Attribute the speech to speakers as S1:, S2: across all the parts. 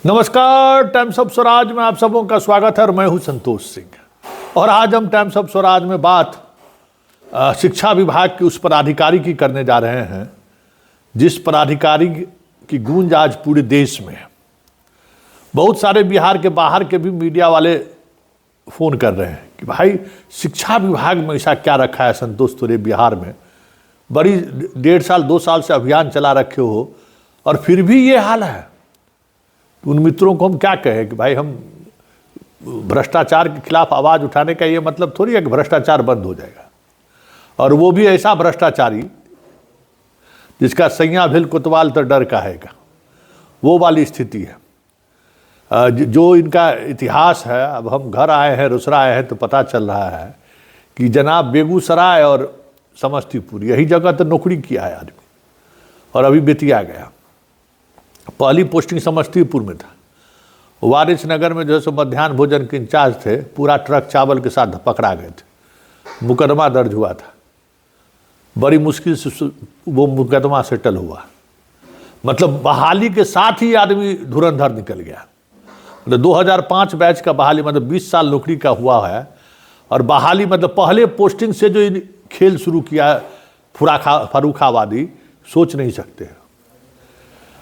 S1: नमस्कार, times of Swaraj में आप सबों का स्वागत है और मैं हूं संतोष सिंह। और आज हम टाइम्स ऑफ स्वराज में बात शिक्षा विभाग के उस पदाधिकारी की करने जा रहे हैं जिस पदाधिकारी की गूंज आज पूरे देश में है। बहुत सारे बिहार के बाहर के भी मीडिया वाले फोन कर रहे हैं कि भाई शिक्षा विभाग में ऐसा क्या रखा है संतोष तुरे बिहार में, बड़ी 1.5 साल 2 साल से अभियान चला रखे हो और फिर भी ये हाल है। उन मित्रों को हम क्या कहें कि भाई हम भ्रष्टाचार के खिलाफ आवाज़ उठाने का ये मतलब थोड़ी है कि भ्रष्टाचार बंद हो जाएगा, और वो भी ऐसा भ्रष्टाचारी जिसका सैया भेल कोतवाल तो डर का हैगा, वो वाली स्थिति है। जो इनका इतिहास है, अब हम घर आए हैं रुसरा आए हैं तो पता चल रहा है कि जनाब बेगूसराय और समस्तीपुर यही जगह तो नौकरी किया है आदमी, और अभी बेतिया गया। पहली पोस्टिंग समस्तीपुर में था, वारिस नगर में जो है सो मध्याह्न भोजन के इंचार्ज थे, पूरा ट्रक चावल के साथ पकड़ा गए थे, मुकदमा दर्ज हुआ था, बड़ी मुश्किल से वो मुकदमा सेटल हुआ। मतलब बहाली के साथ ही आदमी धुरंधर निकल गया। मतलब 2005 बैच का बहाली, मतलब 20 साल नौकरी का हुआ है, और बहाली मतलब पहले पोस्टिंग से जो इन खेल शुरू किया फर्रुखाबादी, सोच नहीं सकते।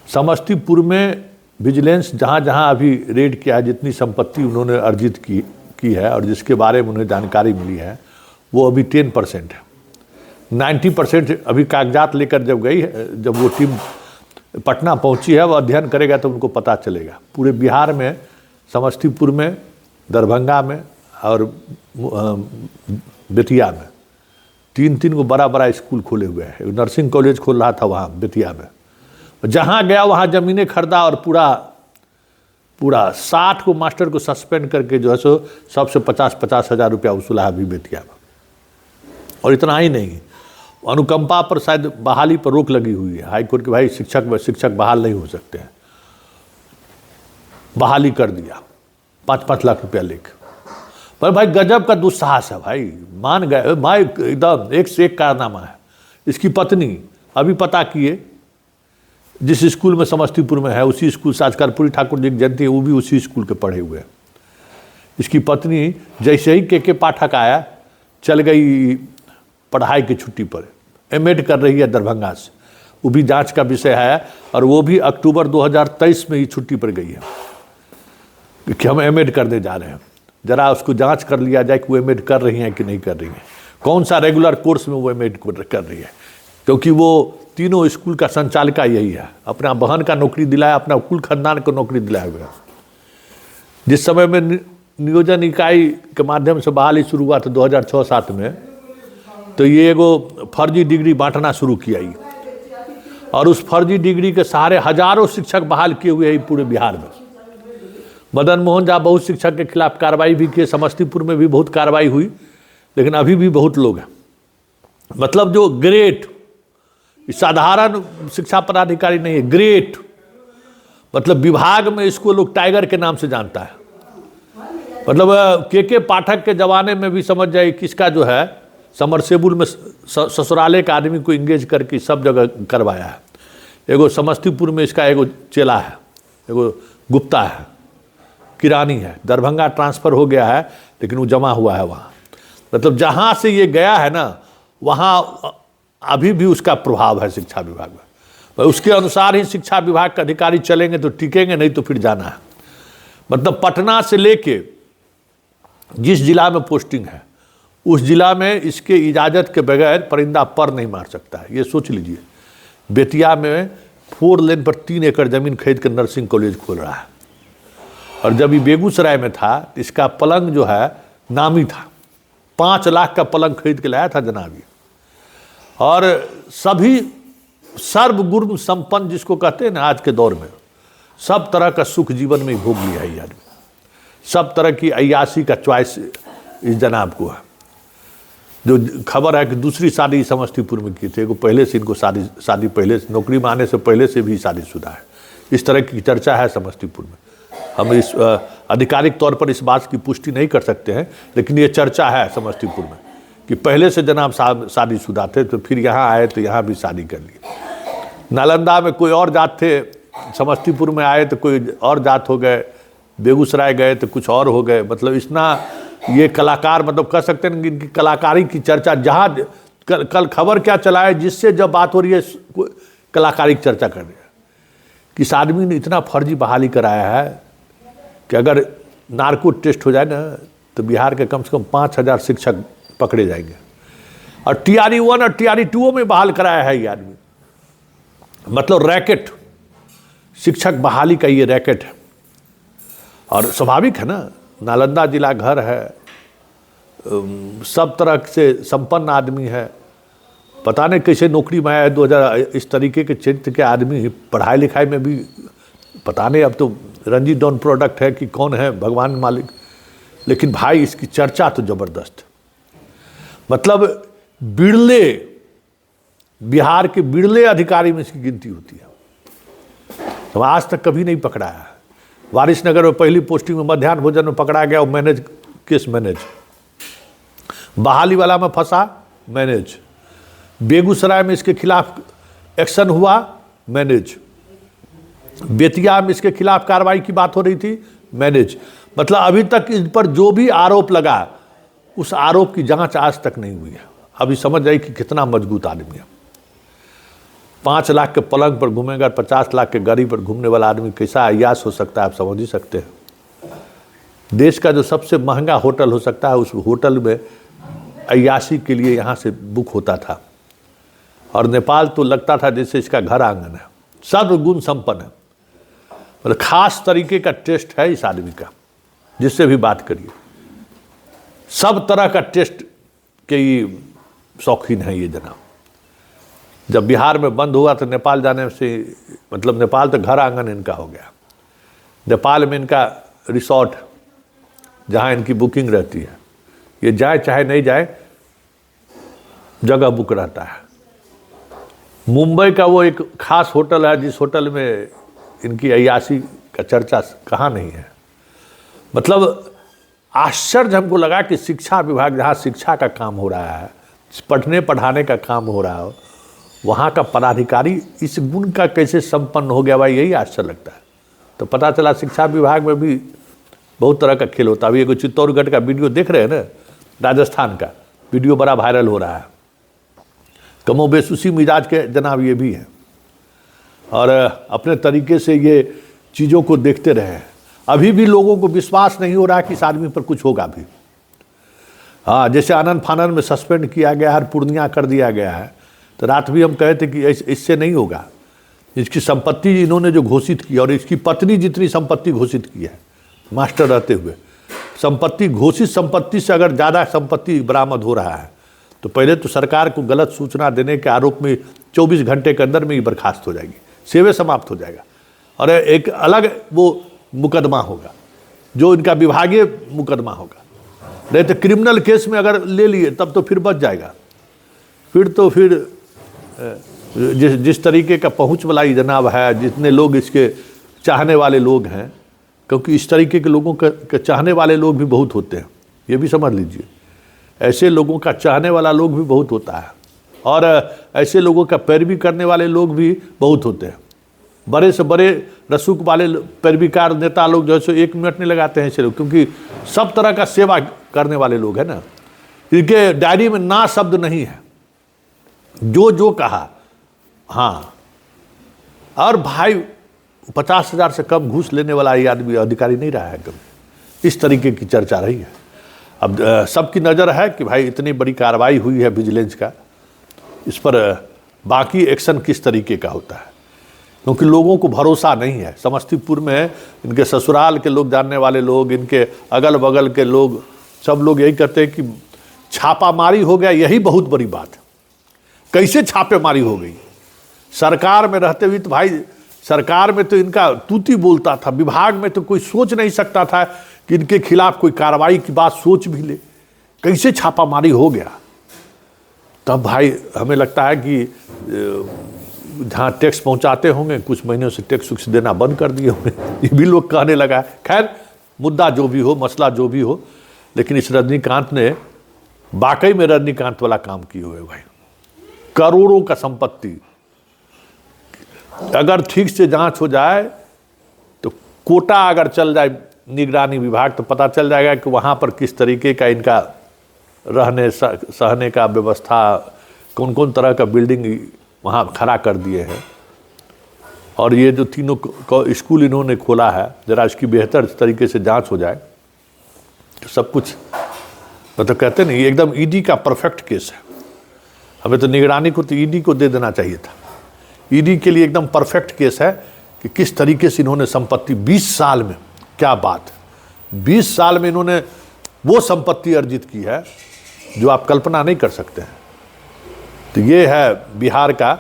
S1: समस्तीपुर में विजिलेंस जहाँ जहाँ अभी रेड किया है, जितनी संपत्ति उन्होंने अर्जित की है और जिसके बारे में उन्हें जानकारी मिली है, वो अभी 10% है। 90% अभी कागजात लेकर जब गई है, जब वो टीम पटना पहुंची है, वो अध्ययन करेगा तो उनको पता चलेगा। पूरे बिहार में समस्तीपुर में, दरभंगा में और बेतिया में 3 को बड़ा स्कूल खोले हुए हैं। नर्सिंग कॉलेज खोल रहा था वहाँ बेतिया में, जहाँ गया वहाँ ज़मीनें खरीदा और पूरा 60 को मास्टर को सस्पेंड करके जो है सो सबसे 50 हज़ार रुपया वसूला है अभी बेतिया में। और इतना ही नहीं, अनुकंपा पर शायद बहाली पर रोक लगी हुई है हाईकोर्ट के, भाई शिक्षक बहाल नहीं हो सकते हैं, बहाली कर दिया 5-5 लाख रुपया लेकर। पर भाई गजब का दुस्साहस है भाई, मान गए भाई, एकदम एक से एक कारनामा है। इसकी पत्नी अभी पता किए, जिस स्कूल में समस्तीपुर में है उसी स्कूल से, आज कर्पूरी ठाकुर जी जयंती है, वो भी उसी स्कूल के पढ़े हुए हैं। इसकी पत्नी जैसे ही के पाठक आया, चल गई पढ़ाई की छुट्टी पर, एमएड कर रही है दरभंगा से, वो भी जांच का विषय है, और वो भी अक्टूबर 2023 में ही छुट्टी पर गई है कि हम एमएड करने जा रहे हैं। जरा उसको जांच कर लिया जाए कि वो एमएड कर रही हैं कि नहीं कर रही हैं, कौन सा रेगुलर कोर्स में वो एमएड कर रही है, क्योंकि वो तीनों स्कूल का संचालिका यही है। अपना बहन का नौकरी दिलाया, अपना कुल खानदान को नौकरी दिलाया हुआ। जिस समय में नियोजन इकाई के माध्यम से बहाली शुरू हुआ था 2006-07 में, तो ये एगो फर्जी डिग्री बांटना शुरू किया ही, और उस फर्जी डिग्री के सहारे हजारों शिक्षक बहाल किए हुए हैं पूरे बिहार में। मदन मोहन झा बहुत शिक्षक के खिलाफ कार्रवाई भी की, समस्तीपुर में भी बहुत कार्रवाई हुई, लेकिन अभी भी बहुत लोग हैं। मतलब जो ग्रेट, साधारण शिक्षा पदाधिकारी नहीं है, ग्रेट, मतलब विभाग में इसको लोग टाइगर के नाम से जानता है। मतलब के पाठक के जमाने में भी समझ जाए किसका जो है समरसेबुल में ससुराले का आदमी को इंगेज करके सब जगह करवाया है। एगो समस्तीपुर में इसका एगो चेला है, एगो गुप्ता है, किरानी है, दरभंगा ट्रांसफ़र हो गया है लेकिन वो जमा हुआ है वहाँ। मतलब जहाँ से ये गया है ना, वहाँ अभी भी उसका प्रभाव है शिक्षा विभाग में। पर उसके अनुसार ही शिक्षा विभाग के अधिकारी चलेंगे तो टिकेंगे, नहीं तो फिर जाना है। मतलब पटना से लेके जिस जिला में पोस्टिंग है, उस जिला में इसके इजाज़त के बगैर परिंदा पर नहीं मार सकता है। ये सोच लीजिए, बेतिया में 4 लेन पर 3 एकड़ ज़मीन खरीद कर नर्सिंग कॉलेज खोल रहा है, और जब ये बेगूसराय में था इसका पलंग जो है नामी था, 5 लाख का पलंग खरीद के लाया था जनाबी। और सभी सर्वगुण संपन्न जिसको कहते हैं ना आज के दौर में, सब तरह का सुख जीवन में भोग लिया है आदमी, सब तरह की अय्यासी का चॉइस इस जनाब को है। जो खबर है कि दूसरी शादी समस्तीपुर में की थी, को पहले से इनको शादी पहले से, नौकरी में आने से पहले से भी शादीशुदा है। इस तरह की चर्चा है समस्तीपुर में। हम इस आधिकारिक तौर पर इस बात की पुष्टि नहीं कर सकते हैं, लेकिन ये चर्चा है समस्तीपुर में कि पहले से जनाब शादीशुदा थे, तो फिर यहाँ आए तो यहाँ भी शादी कर ली। नालंदा में कोई और जात थे, समस्तीपुर में आए तो कोई और जात हो गए, बेगूसराय गए तो कुछ और हो गए। मतलब इतना ये कलाकार, मतलब कह सकते हैं कि इनकी कलाकारी की चर्चा जहाँ कल खबर क्या चला है, जिससे जब बात हो रही है कलाकारी की चर्चा कर रही है कि इस आदमी ने इतना फर्जी बहाली कराया है कि अगर नार्को टेस्ट हो जाए ना तो बिहार के कम से कम 5,000 शिक्षक पकड़े जाएंगे। और TRE 1 और TRE 2 में बहाल कराया है ये आदमी। मतलब रैकेट, शिक्षक बहाली का ये रैकेट है। और स्वाभाविक है ना, नालंदा जिला घर है, सब तरह से संपन्न आदमी है, पता नहीं कैसे नौकरी में आया है 2000। इस तरीके के चरित्र के आदमी पढ़ाई लिखाई में भी पता नहीं, अब तो रणजी डॉन प्रोडक्ट है कि कौन है, भगवान मालिक। लेकिन भाई इसकी चर्चा तो जबरदस्त। मतलब बिरले, बिहार के बिरले अधिकारी में इसकी गिनती होती है। तो आज तक कभी नहीं पकड़ा है। वारिसनगर में पहली पोस्टिंग में मध्याह्न भोजन में पकड़ा गया, वो मैनेज, केस मैनेज। बहाली वाला में फंसा, मैनेज। बेगूसराय में इसके खिलाफ एक्शन हुआ, मैनेज। बेतिया में इसके खिलाफ कार्रवाई की बात हो रही थी, मैनेज। मतलब अभी तक इन पर जो भी आरोप लगा उस आरोप की जांच आज तक नहीं हुई है। अभी समझ जाइए कि कितना मजबूत आदमी है। 5 लाख के पलंग पर घूमेगा, 50 लाख के गाड़ी पर घूमने वाला आदमी कैसा अय्याश हो सकता है, आप समझ ही सकते हैं। देश का जो सबसे महंगा होटल हो सकता है, उस होटल में अय्याशी के लिए यहाँ से बुक होता था। और नेपाल तो लगता था जैसे इसका घर आंगन है, सर्वगुण संपन्न है। मतलब खास तरीके का टेस्ट है इस आदमी का, जिससे भी बात करिए सब तरह का टेस्ट के ही शौकीन है ये जनाब। जब बिहार में बंद हुआ तो नेपाल जाने से, मतलब नेपाल तो घर आंगन इनका हो गया। नेपाल में इनका रिसोर्ट जहाँ इनकी बुकिंग रहती है, ये जाए चाहे नहीं जाए जगह बुक रहता है। मुंबई का वो एक खास होटल है जिस होटल में इनकी अय्याशी का चर्चा कहाँ नहीं है। मतलब आश्चर्य हमको लगा कि शिक्षा विभाग, जहाँ शिक्षा का काम हो रहा है, पढ़ने पढ़ाने का काम हो रहा हो, वहाँ का पदाधिकारी इस गुण का कैसे संपन्न हो गया, भाई यही आश्चर्य लगता है। तो पता चला शिक्षा विभाग में भी बहुत तरह का खेल होता है। अभी एक चित्तौड़गढ़ का वीडियो देख रहे हैं ना, राजस्थान का वीडियो बड़ा वायरल हो रहा है। कमोबेश उसी मिजाज के जनाब ये भी हैं और अपने तरीके से ये चीज़ों को देखते रहे हैं। अभी भी लोगों को विश्वास नहीं हो रहा कि इस आदमी पर कुछ होगा भी। हाँ, जैसे आनंद फानन में सस्पेंड किया गया है, पूर्णिया कर दिया गया है, तो रात भी हम कहे थे कि इससे नहीं होगा। इसकी संपत्ति इन्होंने जो घोषित की, और इसकी पत्नी जितनी संपत्ति घोषित की है मास्टर रहते हुए, संपत्ति, घोषित संपत्ति से अगर ज़्यादा संपत्ति बरामद हो रहा है तो पहले तो सरकार को गलत सूचना देने के आरोप में 24 घंटे के अंदर में ही बर्खास्त हो जाएगी, सेवे समाप्त हो जाएगा। और एक अलग वो मुकदमा होगा जो इनका विभागीय मुकदमा होगा। नहीं तो क्रिमिनल केस में अगर ले लिए तब तो फिर बच जाएगा। फिर तो जिस तरीके का पहुंच वाला ये जनाब है, जितने लोग इसके चाहने वाले लोग हैं, क्योंकि इस तरीके के लोगों के चाहने वाले लोग भी बहुत होते हैं, ये भी समझ लीजिए। ऐसे लोगों का चाहने वाला लोग भी बहुत होता है और ऐसे लोगों का पैरवी करने वाले लोग भी बहुत होते हैं। बड़े से बड़े रसूख वाले पैरवीकार नेता लोग जो है सो 1 मिनट नहीं लगाते हैं ऐसे लोग, क्योंकि सब तरह का सेवा करने वाले लोग हैं ना। इनके डायरी में ना शब्द नहीं है, जो कहा। हाँ, और भाई 50,000 से कम घूस लेने वाला ये आदमी अधिकारी नहीं रहा है कभी। इस तरीके की चर्चा रही है। अब सबकी नज़र है कि भाई इतनी बड़ी कार्रवाई हुई है विजिलेंस का, इस पर बाकी एक्शन किस तरीके का होता है, क्योंकि लोगों को भरोसा नहीं है। समस्तीपुर में इनके ससुराल के लोग, जानने वाले लोग, इनके अगल बगल के लोग, सब लोग यही कहते हैं कि छापामारी हो गया, यही बहुत बड़ी बात है। कैसे छापेमारी हो गई? सरकार में रहते हुए तो भाई, सरकार में तो इनका तूती बोलता था, विभाग में तो कोई सोच नहीं सकता था कि इनके खिलाफ कोई कार्रवाई की बात सोच भी ले। कैसे छापामारी हो गया? तब भाई हमें लगता है कि जहाँ टैक्स पहुँचाते होंगे, कुछ महीनों से टैक्स देना बंद कर दिए होंगे, ये भी लोग कहने लगा। खैर, मुद्दा जो भी हो, मसला जो भी हो, लेकिन इस रजनीकांत ने वाकई में रजनीकांत वाला काम किए हुए भाई। करोड़ों का संपत्ति, अगर ठीक से जांच हो जाए तो कोटा अगर चल जाए निगरानी विभाग तो पता चल जाएगा कि वहाँ पर किस तरीके का इनका रहने सहने का व्यवस्था, कौन कौन तरह का बिल्डिंग वहाँ खड़ा कर दिए हैं। और ये जो तीनों स्कूल इन्होंने खोला है, ज़रा इसकी बेहतर तरीके से जांच हो जाए तो सब कुछ, मतलब कहते नहीं, ये एकदम ईडी का परफेक्ट केस है। हमें तो निगरानी को तो ईडी को दे देना चाहिए था। ईडी के लिए एकदम परफेक्ट केस है कि किस तरीके से इन्होंने संपत्ति 20 साल में, क्या बात, 20 साल में इन्होंने वो संपत्ति अर्जित की है जो आप कल्पना नहीं कर सकते हैं। तो ये है बिहार का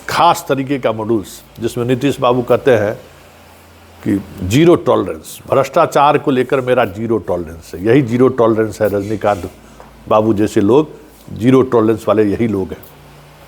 S1: खास तरीके का मॉड्यूल्स, जिसमें नीतीश बाबू कहते हैं कि जीरो टॉलरेंस, भ्रष्टाचार को लेकर मेरा जीरो टॉलरेंस है। यही जीरो टॉलरेंस है रजनीकांत बाबू जैसे लोग, जीरो टॉलरेंस वाले यही लोग हैं।